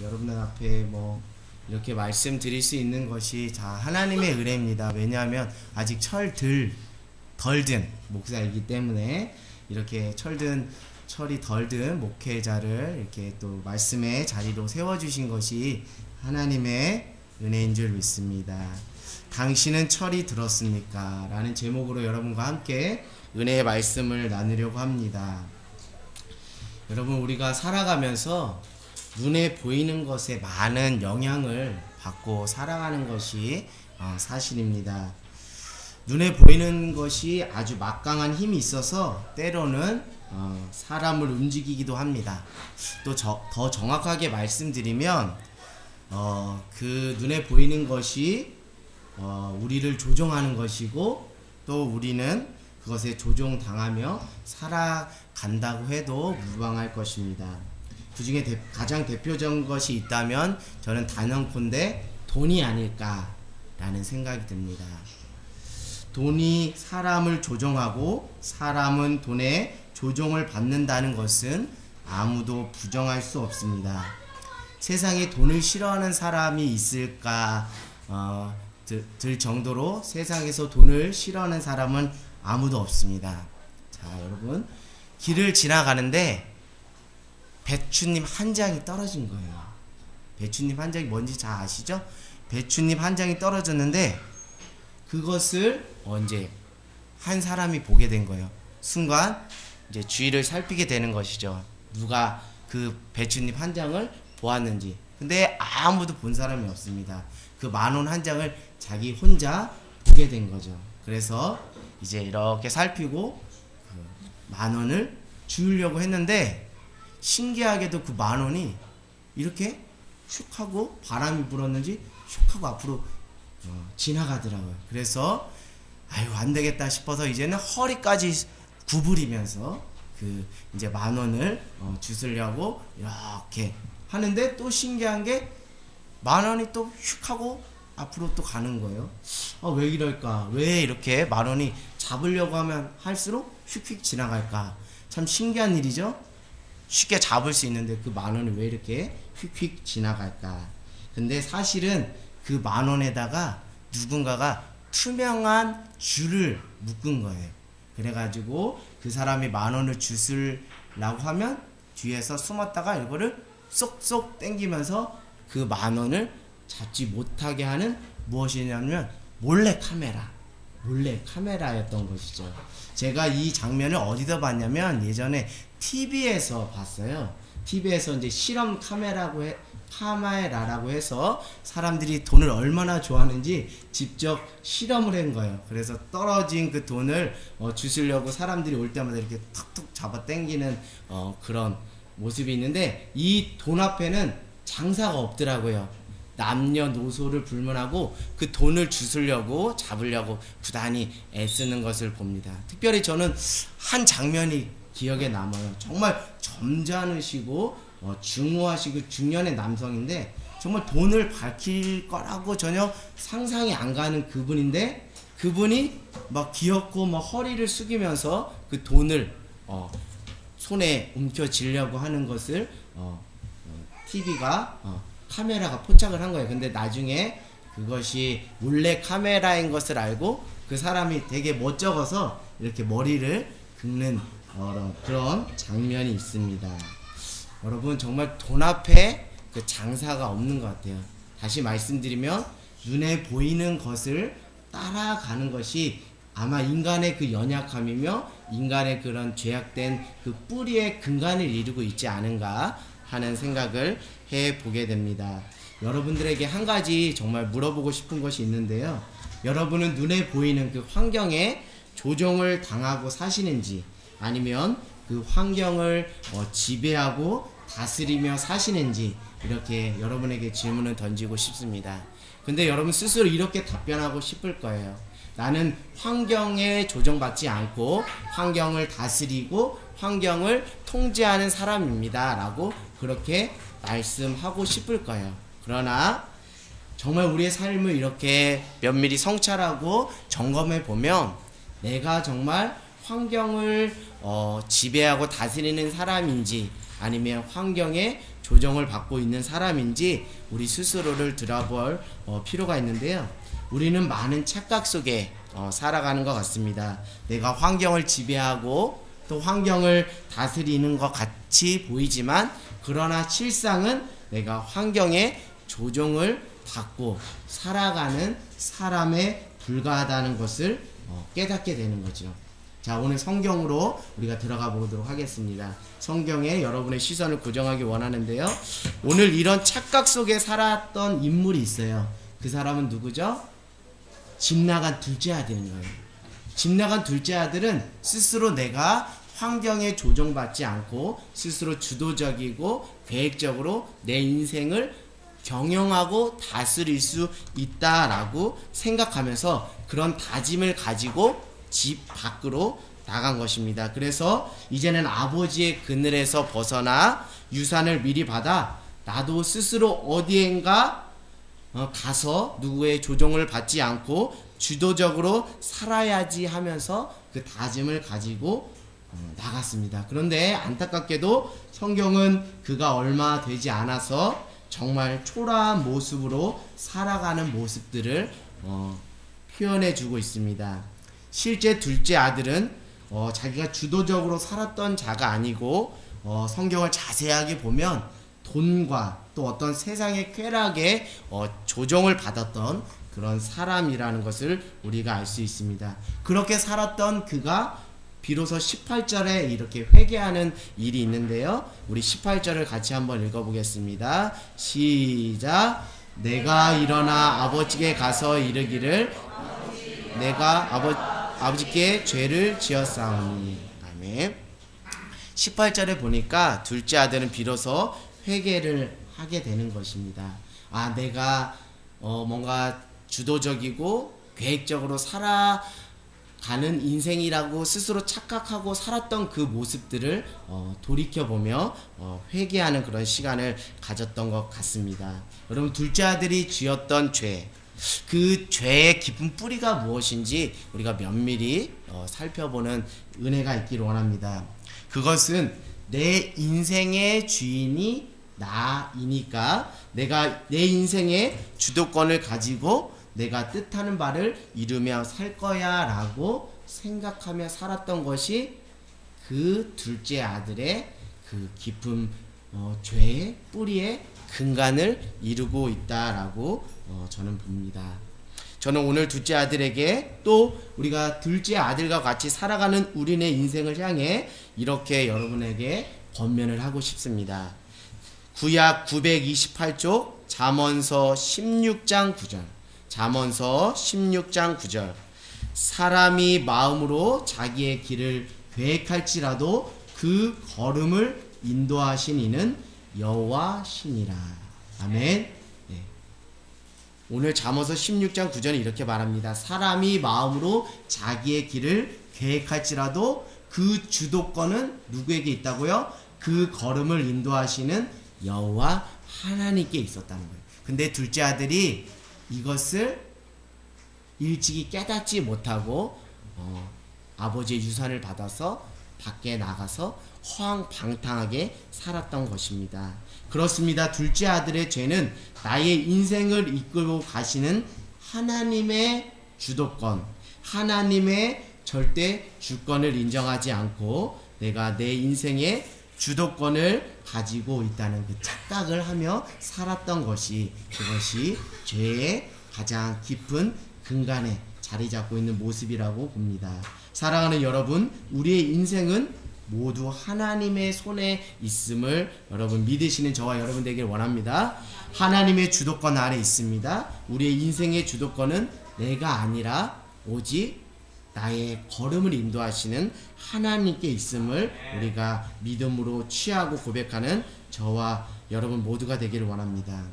여러분들 앞에 뭐 이렇게 말씀드릴 수 있는 것이 자 하나님의 은혜입니다. 왜냐하면 아직 덜 든 목사이기 때문에 이렇게 철이 덜 든 목회자를 이렇게 또 말씀의 자리로 세워주신 것이 하나님의 은혜인 줄 믿습니다. 당신은 철이 들었습니까? 라는 제목으로 여러분과 함께 은혜의 말씀을 나누려고 합니다. 여러분, 우리가 살아가면서 눈에 보이는 것에 많은 영향을 받고 살아가는 것이 사실입니다. 눈에 보이는 것이 아주 막강한 힘이 있어서 때로는 사람을 움직이기도 합니다. 또 더 정확하게 말씀드리면 그 눈에 보이는 것이 우리를 조종하는 것이고 또 우리는 그것에 조종당하며 살아간다고 해도 무방할 것입니다. 그 중에 가장 대표적인 것이 있다면 저는 단언컨대 돈이 아닐까라는 생각이 듭니다. 돈이 사람을 조종하고 사람은 돈에 조종을 받는다는 것은 아무도 부정할 수 없습니다. 세상에 돈을 싫어하는 사람이 있을까 들 정도로 세상에서 돈을 싫어하는 사람은 아무도 없습니다. 자, 여러분, 길을 지나가는데 배추잎 한 장이 떨어진 거예요. 배추잎 한 장이 뭔지 잘 아시죠? 배추잎 한 장이 떨어졌는데 그것을 언제 한 사람이 보게 된 거예요. 순간 이제 주위를 살피게 되는 것이죠. 누가 그 배추잎 한 장을 보았는지. 근데 아무도 본 사람이 없습니다. 그 10,000원 한 장을 자기 혼자 보게 된 거죠. 그래서 이제 이렇게 살피고 그 10,000원을 주우려고 했는데 신기하게도 그 10,000원이 이렇게 슉 하고 바람이 불었는지 슉 하고 앞으로 지나가더라고요. 그래서 아유 안 되겠다 싶어서 이제는 허리까지 구부리면서 그 이제 10,000원을 주스려고 이렇게 하는데 또 신기한 게 10,000원이 또 슉 하고 앞으로 또 가는 거예요. 왜 이럴까? 왜 이렇게 10,000원이 잡으려고 하면 할수록 휙휙 지나갈까? 참 신기한 일이죠. 쉽게 잡을 수 있는데 그 10,000원이 왜 이렇게 휙휙 지나갈까? 근데 사실은 그 10,000원에다가 누군가가 투명한 줄을 묶은 거예요. 그래가지고 그 사람이 10,000원을 주스려고 하면 뒤에서 숨었다가 이거를 쏙쏙 당기면서 그 10,000원을 잡지 못하게 하는 무엇이냐면 몰래카메라였던 것이죠. 제가 이 장면을 어디서 봤냐면 예전에 TV에서 봤어요. TV에서 이제 실험 카메라라고 해서 사람들이 돈을 얼마나 좋아하는지 직접 실험을 한 거예요. 그래서 떨어진 그 돈을 주시려고 사람들이 올 때마다 이렇게 툭툭 잡아 당기는 그런 모습이 있는데 이 돈 앞에는 장사가 없더라고요. 남녀노소를 불문하고 그 돈을 주스려고 잡으려고 부단히 애쓰는 것을 봅니다. 특별히 저는 한 장면이 기억에 남아요. 정말 점잖으시고 중후하시고 중년의 남성인데 정말 돈을 밝힐 거라고 전혀 상상이 안 가는 그분인데 그분이 막 귀엽고 막 허리를 숙이면서 그 돈을 손에 움켜쥐려고 하는 것을 TV가 카메라가 포착을 한 거예요. 근데 나중에 그것이 몰래 카메라인 것을 알고 그 사람이 되게 멋쩍어서 이렇게 머리를 긁는 그런 장면이 있습니다. 여러분, 정말 돈 앞에 그 장사가 없는 것 같아요. 다시 말씀드리면 눈에 보이는 것을 따라가는 것이 아마 인간의 그 연약함이며 인간의 그런 죄악된 그 뿌리의 근간을 이루고 있지 않은가 하는 생각을 해보게 됩니다. 여러분들에게 한 가지 정말 물어보고 싶은 것이 있는데요. 여러분은 눈에 보이는 그 환경에 조종을 당하고 사시는지 아니면 그 환경을 지배하고 다스리며 사시는지 이렇게 여러분에게 질문을 던지고 싶습니다. 근데 여러분 스스로 이렇게 답변하고 싶을 거예요. 나는 환경에 조정받지 않고 환경을 다스리고 환경을 통제하는 사람입니다 라고 그렇게 말씀하고 싶을 거예요. 그러나 정말 우리의 삶을 이렇게 면밀히 성찰하고 점검해 보면 내가 정말 환경을 지배하고 다스리는 사람인지 아니면 환경에 조정을 받고 있는 사람인지 우리 스스로를 돌아볼 필요가 있는데요. 우리는 많은 착각 속에 살아가는 것 같습니다. 내가 환경을 지배하고 또 환경을 다스리는 것 같이 보이지만, 그러나 실상은 내가 환경에 조종을 받고 살아가는 사람에 불과하다는 것을 깨닫게 되는 거죠. 자, 오늘 성경으로 우리가 들어가 보도록 하겠습니다. 성경에 여러분의 시선을 고정하기 원하는데요. 오늘 이런 착각 속에 살았던 인물이 있어요. 그 사람은 누구죠? 집 나간 둘째 아들인 거예요. 집 나간 둘째 아들은 스스로 내가 환경에 조종받지 않고 스스로 주도적이고 계획적으로 내 인생을 경영하고 다스릴 수 있다라고 생각하면서 그런 다짐을 가지고 집 밖으로 나간 것입니다. 그래서 이제는 아버지의 그늘에서 벗어나 유산을 미리 받아 나도 스스로 어디엔가 가서 누구의 조종을 받지 않고 주도적으로 살아야지 하면서 그 다짐을 가지고 나갔습니다. 그런데 안타깝게도 성경은 그가 얼마 되지 않아서 정말 초라한 모습으로 살아가는 모습들을 표현해 주고 있습니다. 실제 둘째 아들은 자기가 주도적으로 살았던 자가 아니고 성경을 자세하게 보면 돈과 또 어떤 세상의 쾌락에 조종을 받았던 그런 사람이라는 것을 우리가 알 수 있습니다. 그렇게 살았던 그가 비로소 18절에 이렇게 회개하는 일이 있는데요. 우리 18절을 같이 한번 읽어보겠습니다. 시작. 내가 일어나 아버지께 가서 이르기를 내가 아버지께 죄를 지었사오니. 아멘. 18절에 보니까 둘째 아들은 비로소 회개를 하게 되는 것입니다. 아, 내가 뭔가 주도적이고 계획적으로 살아가는 인생이라고 스스로 착각하고 살았던 그 모습들을 돌이켜보며 회개하는 그런 시간을 가졌던 것 같습니다. 여러분, 둘째 아들이 지었던 죄, 그 죄의 깊은 뿌리가 무엇인지 우리가 면밀히 살펴보는 은혜가 있기를 원합니다. 그것은 내 인생의 주인이 나이니까 내가 내 인생의 주도권을 가지고 내가 뜻하는 바를 이루며 살 거야 라고 생각하며 살았던 것이 그 둘째 아들의 그 깊은 죄의 뿌리의 근간을 이루고 있다라고 저는 봅니다. 저는 오늘 둘째 아들에게 또 우리가 둘째 아들과 같이 살아가는 우리네 인생을 향해 이렇게 여러분에게 권면을 하고 싶습니다. 구약 928쪽 잠언서 16장 9절. 잠언서 16장 9절. 사람이 마음으로 자기의 길을 계획할지라도 그 걸음을 인도하신 이는 여호와시니라. 아멘. 네. 오늘 잠언서 16장 9절은 이렇게 말합니다. 사람이 마음으로 자기의 길을 계획할지라도 그 주도권은 누구에게 있다고요? 그 걸음을 인도하시는 여호와 하나님께 있었다는 거예요. 근데 둘째 아들이 이것을 일찍이 깨닫지 못하고 아버지의 유산을 받아서 밖에 나가서 허황방탕하게 살았던 것입니다. 그렇습니다. 둘째 아들의 죄는 나의 인생을 이끌고 가시는 하나님의 주도권, 하나님의 절대 주권을 인정하지 않고 내가 내 인생의 주도권을 가지고 있다는 그 착각을 하며 살았던 것이, 그것이 죄의 가장 깊은 근간에 자리 잡고 있는 모습이라고 봅니다. 사랑하는 여러분, 우리의 인생은 모두 하나님의 손에 있음을 여러분 믿으시는 저와 여러분 되길 원합니다. 하나님의 주도권 아래 있습니다. 우리의 인생의 주도권은 내가 아니라 오직 나의 걸음을 인도하시는 하나님께 있음을 우리가 믿음으로 취하고 고백하는 저와 여러분 모두가 되기를 원합니다.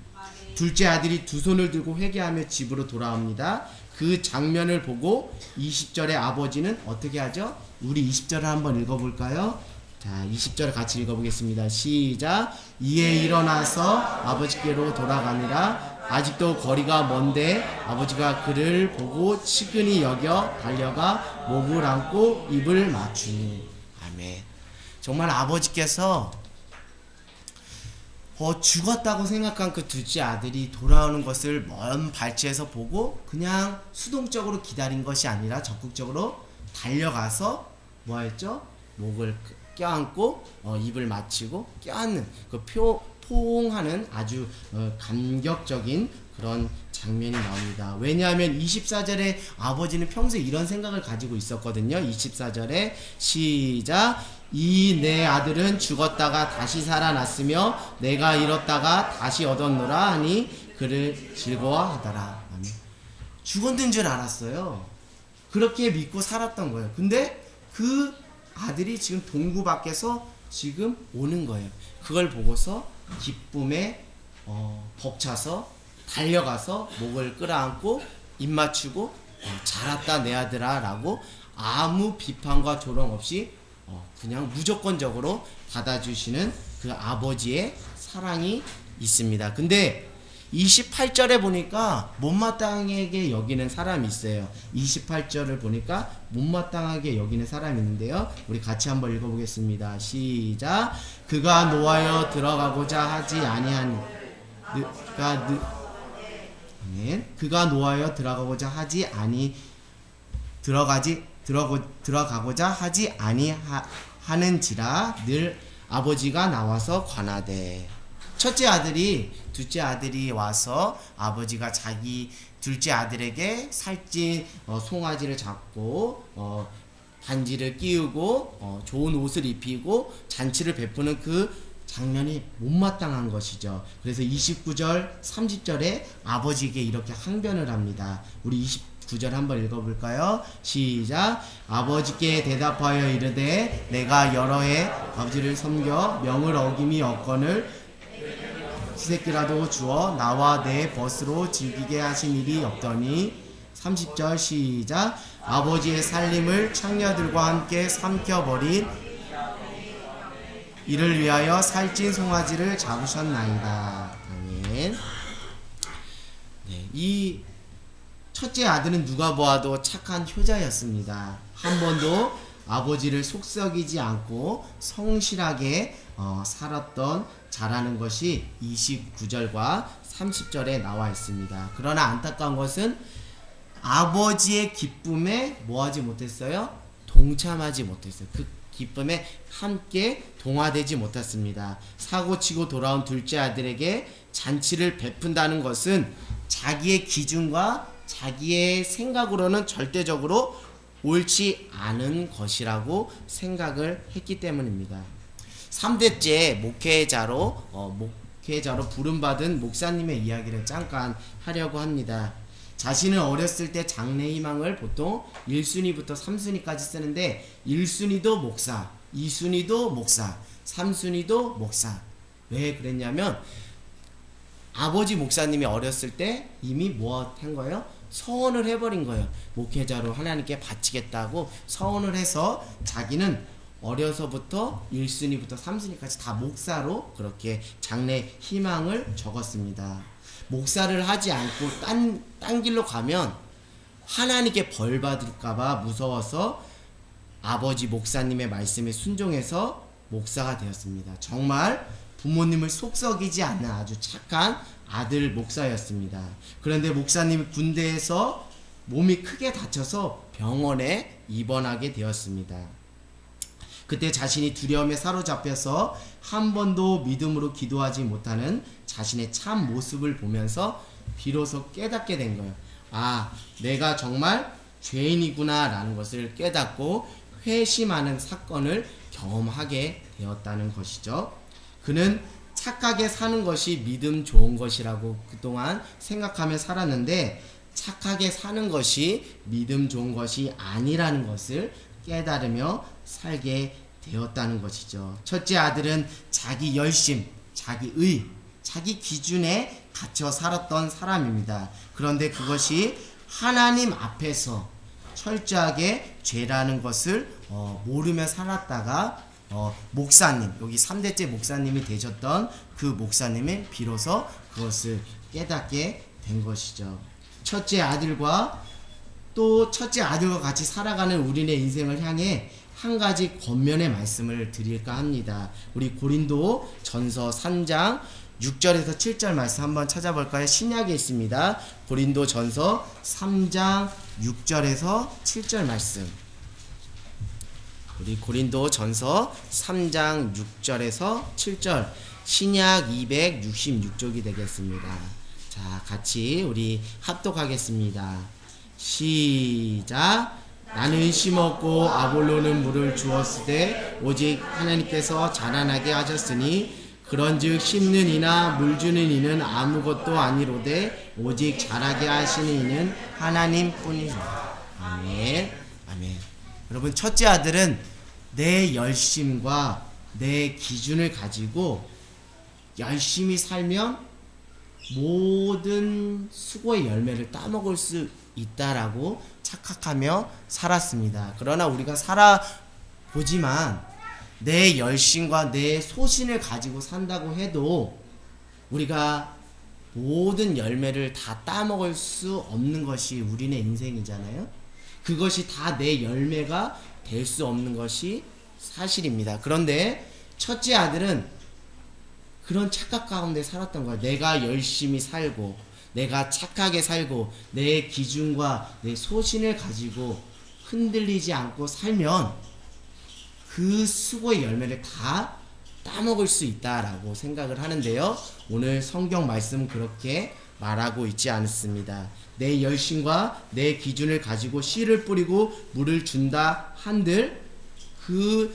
둘째 아들이 두 손을 들고 회개하며 집으로 돌아옵니다. 그 장면을 보고 20절의 아버지는 어떻게 하죠? 우리 20절을 한번 읽어볼까요? 자, 20절 같이 읽어보겠습니다. 시작. 이에 일어나서 아버지께로 돌아가니라. 아직도 거리가 먼데 아버지가 그를 보고 치근히 여겨 달려가 목을 안고 입을 맞추니. 아멘. 정말 아버지께서 죽었다고 생각한 그 둘째 아들이 돌아오는 것을 먼 발치에서 보고 그냥 수동적으로 기다린 것이 아니라 적극적으로 달려가서 뭐 했죠? 목을 껴안고 입을 맞추고 껴안는 그 포옹하는 아주 감격적인 그런 장면이 나옵니다. 왜냐하면 24절에 아버지는 평소에 이런 생각을 가지고 있었거든요. 24절에 시작. 이 내 아들은 죽었다가 다시 살아났으며 내가 잃었다가 다시 얻었노라 하니 그를 즐거워하더라. 아멘. 죽었는 줄 알았어요. 그렇게 믿고 살았던 거예요. 근데 그 아들이 지금 동구 밖에서 지금 오는 거예요. 그걸 보고서 기쁨에 벅차서 달려가서 목을 끌어안고 입 맞추고 잘 왔다 내 아들아 라고 아무 비판과 조롱 없이 그냥 무조건적으로 받아주시는 그 아버지의 사랑이 있습니다. 근데 28절에 보니까 못마땅하게 여기는 사람이 있어요. 28절을 보니까 못마땅하게 여기는 사람이 있는데요. 우리 같이 한번 읽어보겠습니다. 시작. 그가 노하여 들어가고자 하지 아니하니 그가 노하여 들어가고자 하지 아니 들어가고자 하지 아니하는지라 늘 아버지가 나와서 관하되. 첫째 아들이 둘째 아들이 와서 아버지가 자기 둘째 아들에게 살찐 송아지를 잡고 반지를 끼우고 좋은 옷을 입히고 잔치를 베푸는 그 장면이 못마땅한 것이죠. 그래서 29절 30절에 아버지에게 이렇게 항변을 합니다. 우리 29절 한번 읽어볼까요? 시작. 아버지께 대답하여 이르되 내가 여러 해 아버지를 섬겨 명을 어김이 없거늘 수새끼라도 주어 나와 내 벗으로 즐기게 하신 일이 없더니. 30절 시작. 아버지의 살림을 창녀들과 함께 삼켜버린 이를 위하여 살찐 송아지를 잡으셨나이다. 아멘. 네, 이 첫째 아들은 누가 보아도 착한 효자였습니다. 한 번도 아버지를 속썩이지 않고 성실하게 살았던 자라는 것이 29절과 30절에 나와 있습니다. 그러나 안타까운 것은 아버지의 기쁨에 뭐하지 못했어요? 동참하지 못했어요. 그 기쁨에 함께 동화되지 못했습니다. 사고치고 돌아온 둘째 아들에게 잔치를 베푼다는 것은 자기의 기준과 자기의 생각으로는 절대적으로 옳지 않은 것이라고 생각을 했기 때문입니다. 3대째 목회자로 부름받은 목사님의 이야기를 잠깐 하려고 합니다. 자신은 어렸을 때 장래 희망을 보통 1순위부터 3순위까지 쓰는데 1순위도 목사, 2순위도 목사, 3순위도 목사. 왜 그랬냐면 아버지 목사님이 어렸을 때 이미 뭐 한 거예요? 서원을 해버린 거예요. 목회자로 하나님께 바치겠다고 서원을 해서 자기는 어려서부터 1순위부터 3순위까지 다 목사로 그렇게 장래 희망을 적었습니다. 목사를 하지 않고 딴 길로 가면 하나님께 벌 받을까봐 무서워서 아버지 목사님의 말씀에 순종해서 목사가 되었습니다. 정말 부모님을 속썩이지 않는 아주 착한 아들 목사였습니다. 그런데 목사님이 군대에서 몸이 크게 다쳐서 병원에 입원하게 되었습니다. 그때 자신이 두려움에 사로잡혀서 한 번도 믿음으로 기도하지 못하는 자신의 참 모습을 보면서 비로소 깨닫게 된 거예요. 아, 내가 정말 죄인이구나 라는 것을 깨닫고 회심하는 사건을 경험하게 되었다는 것이죠. 그는 착하게 사는 것이 믿음 좋은 것이라고 그동안 생각하며 살았는데 착하게 사는 것이 믿음 좋은 것이 아니라는 것을 깨달으며 살게 되었다는 것이죠. 첫째 아들은 자기 열심, 자기 의, 자기 기준에 갇혀 살았던 사람입니다. 그런데 그것이 하나님 앞에서 철저하게 죄라는 것을 모르며 살았다가 목사님, 여기 3대째 목사님이 되셨던 그 목사님이 비로소 그것을 깨닫게 된 것이죠. 첫째 아들과 같이 살아가는 우리의 인생을 향해 한 가지 권면의 말씀을 드릴까 합니다. 우리 고린도 전서 3장 6절에서 7절 말씀 한번 찾아볼까요? 신약에 있습니다. 고린도전서 3장 6절에서 7절 말씀. 우리 고린도전서 3장 6절에서 7절, 신약 266쪽이 되겠습니다. 자, 같이 우리 합독하겠습니다. 시작. 나는 심었고 아볼로는 물을 주었으되 오직 하나님께서 자라나게 하셨으니 그런즉 심는 이나 물 주는 이는 아무것도 아니로되 오직 자라게 하시는 이는 하나님뿐이라. 아멘. 아멘. 여러분, 첫째 아들은 내 열심과 내 기준을 가지고 열심히 살면 모든 수고의 열매를 따먹을 수 있다라고 착각하며 살았습니다. 그러나 우리가 살아보지만 내 열심과 내 소신을 가지고 산다고 해도 우리가 모든 열매를 다 따먹을 수 없는 것이 우리네 인생이잖아요. 그것이 다 내 열매가 될 수 없는 것이 사실입니다. 그런데 첫째 아들은 그런 착각 가운데 살았던 거예요. 내가 열심히 살고 내가 착하게 살고 내 기준과 내 소신을 가지고 흔들리지 않고 살면 그 수고의 열매를 다 따먹을 수 있다라고 생각을 하는데요. 오늘 성경 말씀은 그렇게 말하고 있지 않습니다. 내 열심과 내 기준을 가지고 씨를 뿌리고 물을 준다 한들 그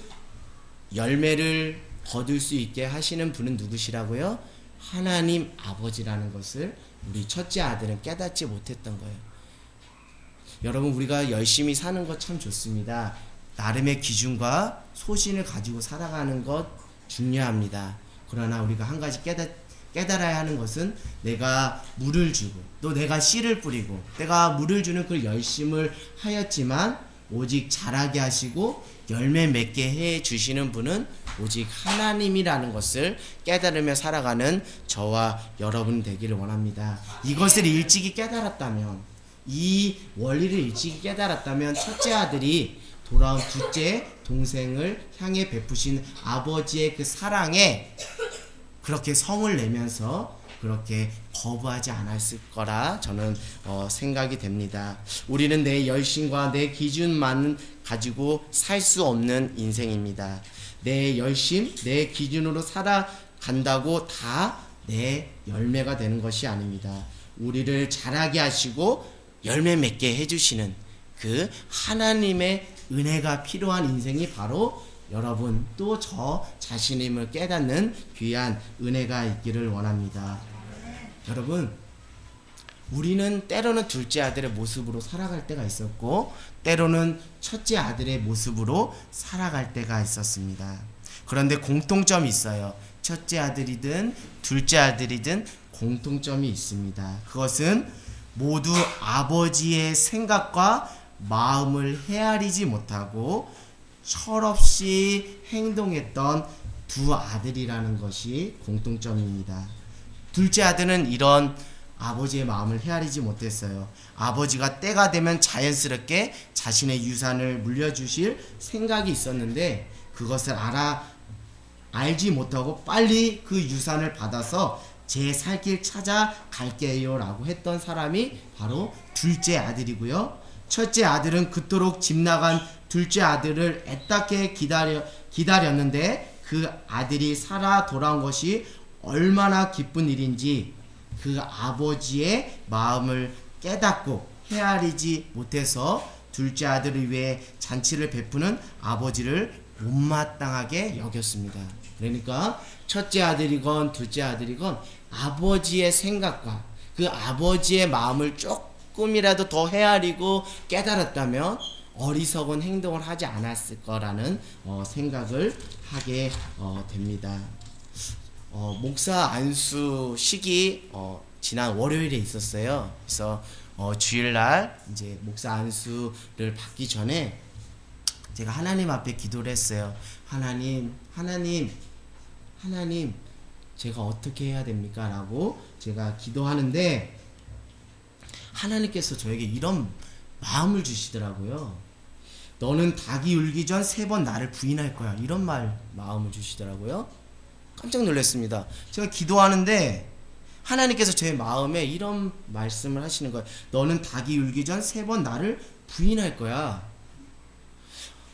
열매를 거둘 수 있게 하시는 분은 누구시라고요? 하나님 아버지라는 것을 우리 첫째 아들은 깨닫지 못했던 거예요. 여러분, 우리가 열심히 사는 것 참 좋습니다. 나름의 기준과 소신을 가지고 살아가는 것 중요합니다. 그러나 우리가 한 가지 깨달아야 하는 것은 내가 물을 주고 또 내가 씨를 뿌리고 내가 물을 주는 그 열심을 하였지만 오직 자라게 하시고 열매 맺게 해 주시는 분은 오직 하나님이라는 것을 깨달으며 살아가는 저와 여러분 되기를 원합니다. 이것을 일찍이 깨달았다면, 이 원리를 일찍이 깨달았다면 첫째 아들이 돌아온 둘째 동생을 향해 베푸신 아버지의 그 사랑에 그렇게 성을 내면서 그렇게 거부하지 않았을 거라 저는 생각이 됩니다. 우리는 내 열심과 내 기준만 가지고 살 수 없는 인생입니다. 내 열심, 내 기준으로 살아간다고 다 내 열매가 되는 것이 아닙니다. 우리를 자라게 하시고 열매 맺게 해주시는 그 하나님의 은혜가 필요한 인생이 바로 여러분 또 저 자신임을 깨닫는 귀한 은혜가 있기를 원합니다. 여러분, 우리는 때로는 둘째 아들의 모습으로 살아갈 때가 있었고 때로는 첫째 아들의 모습으로 살아갈 때가 있었습니다. 그런데 공통점이 있어요. 첫째 아들이든 둘째 아들이든 공통점이 있습니다. 그것은 모두 아버지의 생각과 마음을 헤아리지 못하고 철없이 행동했던 두 아들이라는 것이 공통점입니다. 둘째 아들은 이런 아버지의 마음을 헤아리지 못했어요. 아버지가 때가 되면 자연스럽게 자신의 유산을 물려주실 생각이 있었는데 그것을 알지 못하고 빨리 그 유산을 받아서 제 살 길 찾아갈게요 라고 했던 사람이 바로 둘째 아들이고요. 첫째 아들은 그토록 집 나간 둘째 아들을 애타게 기다렸는데 그 아들이 살아 돌아온 것이 얼마나 기쁜 일인지 그 아버지의 마음을 깨닫고 헤아리지 못해서 둘째 아들을 위해 잔치를 베푸는 아버지를 못마땅하게 여겼습니다. 그러니까 첫째 아들이건 둘째 아들이건 아버지의 생각과 그 아버지의 마음을 조금이라도 더 헤아리고 깨달았다면 어리석은 행동을 하지 않았을 거라는 생각을 하게 됩니다. 목사 안수식이 지난 월요일에 있었어요. 그래서 주일날 이제 목사 안수를 받기 전에 제가 하나님 앞에 기도를 했어요. 하나님, 제가 어떻게 해야 됩니까? 라고 제가 기도하는데 하나님께서 저에게 이런 마음을 주시더라고요. 너는 닭이 울기 전 3번 나를 부인할 거야. 이런 마음을 주시더라고요. 깜짝 놀랐습니다. 제가 기도하는데 하나님께서 제 마음에 이런 말씀을 하시는 거예요. 너는 닭이 울기 전 3번 나를 부인할 거야.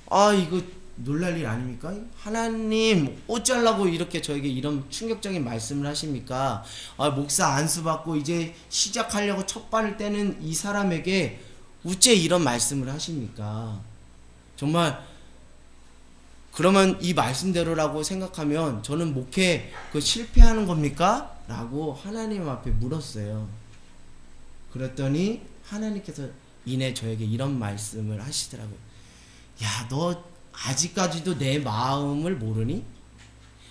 아, 이거 놀랄 일 아닙니까? 하나님 어쩌려고 이렇게 저에게 이런 충격적인 말씀을 하십니까? 아, 목사 안수 받고 이제 시작하려고 첫 발을 떼는 이 사람에게 어째 이런 말씀을 하십니까? 정말 그러면 이 말씀대로라고 생각하면 저는 목회 실패하는 겁니까? 라고 하나님 앞에 물었어요. 그랬더니 하나님께서 이내 저에게 이런 말씀을 하시더라고요. 야, 너 아직까지도 내 마음을 모르니?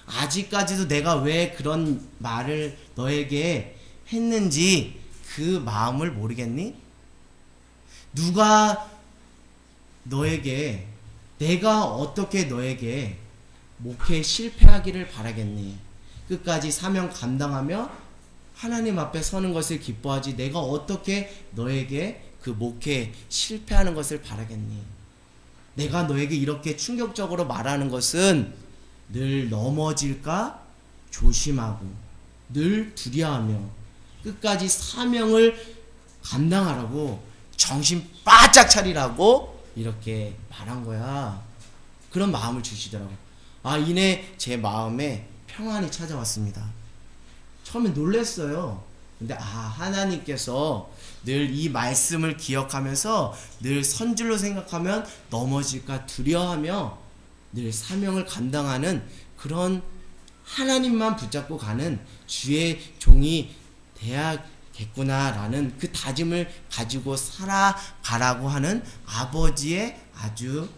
아직까지도 내가 왜 그런 말을 너에게 했는지 그 마음을 모르겠니? 누가 너에게, 내가 어떻게 너에게 목회 실패하기를 바라겠니? 끝까지 사명 감당하며 하나님 앞에 서는 것을 기뻐하지 내가 어떻게 너에게 그 목회 실패하는 것을 바라겠니? 내가 너에게 이렇게 충격적으로 말하는 것은 늘 넘어질까 조심하고 늘 두려워하며 끝까지 사명을 감당하라고 정신 바짝 차리라고 이렇게 말한 거야. 그런 마음을 주시더라고. 아, 이내 제 마음에 평안이 찾아왔습니다. 처음에 놀랐어요. 근데 하나님께서 늘 이 말씀을 기억하면서 늘 선줄로 생각하면 넘어질까 두려워하며 늘 사명을 감당하는 그런 하나님만 붙잡고 가는 주의 종이 돼야겠구나라는 그 다짐을 가지고 살아가라고 하는 아버지의 아주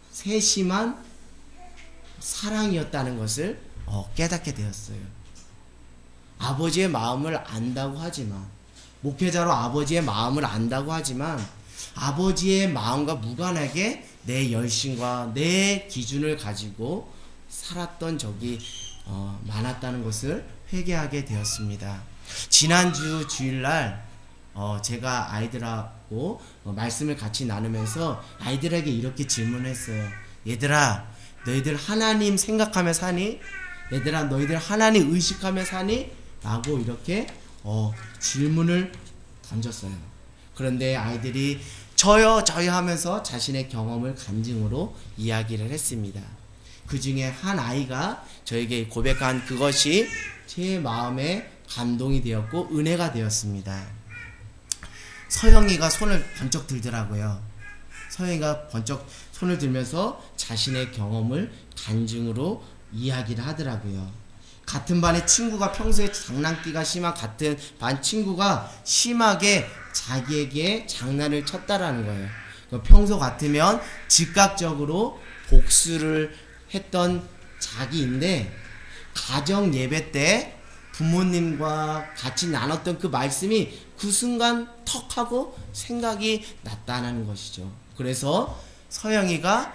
세심한 사랑이었다는 것을 깨닫게 되었어요. 아버지의 마음을 안다고 하지만, 목회자로 아버지의 마음을 안다고 하지만 아버지의 마음과 무관하게 내 열심과 내 기준을 가지고 살았던 적이 많았다는 것을 회개하게 되었습니다. 지난주 주일날 제가 아이들하고 말씀을 같이 나누면서 아이들에게 이렇게 질문했어요. 얘들아, 너희들 하나님 생각하며 사니? 얘들아, 너희들 하나님 의식하며 사니? 라고 이렇게 질문을 던졌어요. 그런데 아이들이 저요 하면서 자신의 경험을 간증으로 이야기를 했습니다. 그 중에 한 아이가 저에게 고백한 그것이 제 마음에 감동이 되었고 은혜가 되었습니다. 서영이가 손을 번쩍 들더라고요. 서영이가 번쩍 손을 들면서 자신의 경험을 간증으로 이야기를 하더라고요. 같은 반의 친구가 평소에 장난기가 심한 같은 반 친구가 심하게 자기에게 장난을 쳤다라는 거예요. 평소 같으면 즉각적으로 복수를 했던 자기인데 가정 예배 때 부모님과 같이 나눴던 그 말씀이 그 순간 턱 하고 생각이 났다는 것이죠. 그래서 서영이가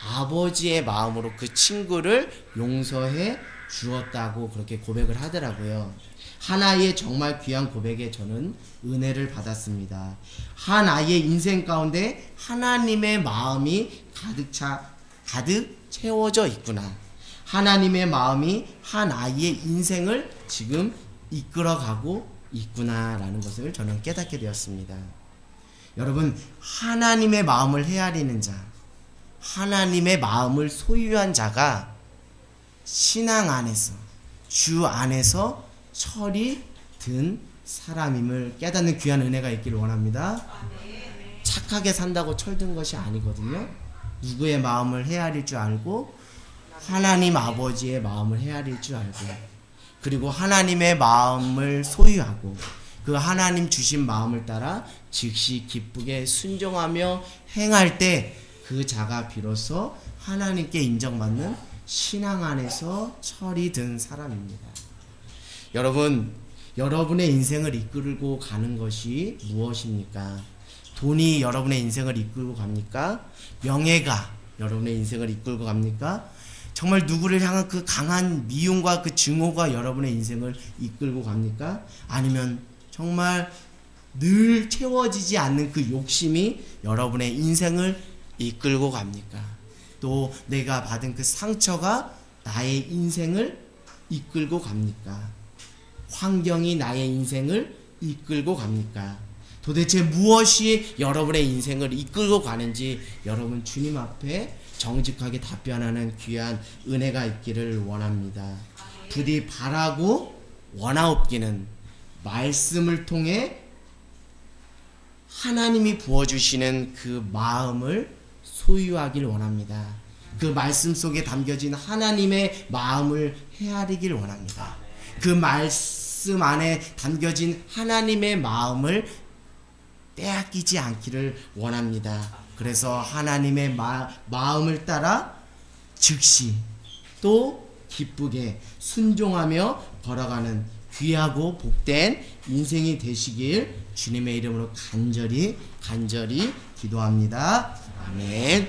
아버지의 마음으로 그 친구를 용서해 주었다고 그렇게 고백을 하더라고요. 하나의 정말 귀한 고백에 저는 은혜를 받았습니다. 한 아이의 인생 가운데 하나님의 마음이 가득 채워져 있구나. 하나님의 마음이 한 아이의 인생을 지금 이끌어가고 있구나라는 것을 저는 깨닫게 되었습니다. 여러분, 하나님의 마음을 헤아리는 자, 하나님의 마음을 소유한 자가 신앙 안에서, 주 안에서 철이 든 사람임을 깨닫는 귀한 은혜가 있기를 원합니다. 착하게 산다고 철든 것이 아니거든요. 누구의 마음을 헤아릴 줄 알고 하나님 아버지의 마음을 헤아릴 줄 알고 그리고 하나님의 마음을 소유하고 그 하나님 주신 마음을 따라 즉시 기쁘게 순종하며 행할 때 그 자가 비로소 하나님께 인정받는 신앙 안에서 철이 든 사람입니다. 여러분, 여러분의 인생을 이끌고 가는 것이 무엇입니까? 돈이 여러분의 인생을 이끌고 갑니까? 명예가 여러분의 인생을 이끌고 갑니까? 정말 누구를 향한 그 강한 미움과 그 증오가 여러분의 인생을 이끌고 갑니까? 아니면 정말 늘 채워지지 않는 그 욕심이 여러분의 인생을 이끌고 갑니까? 또 내가 받은 그 상처가 나의 인생을 이끌고 갑니까? 환경이 나의 인생을 이끌고 갑니까? 도대체 무엇이 여러분의 인생을 이끌고 가는지 여러분 주님 앞에 정직하게 답변하는 귀한 은혜가 있기를 원합니다. 부디 바라고 원하옵기는 말씀을 통해 하나님이 부어주시는 그 마음을 소유하길 원합니다. 그 말씀 속에 담겨진 하나님의 마음을 헤아리길 원합니다. 그 말씀 안에 담겨진 하나님의 마음을 빼앗기지 않기를 원합니다. 그래서 하나님의 마음을 따라 즉시 또 기쁘게 순종하며 걸어가는 귀하고 복된 인생이 되시길 주님의 이름으로 간절히 기도합니다. 아멘.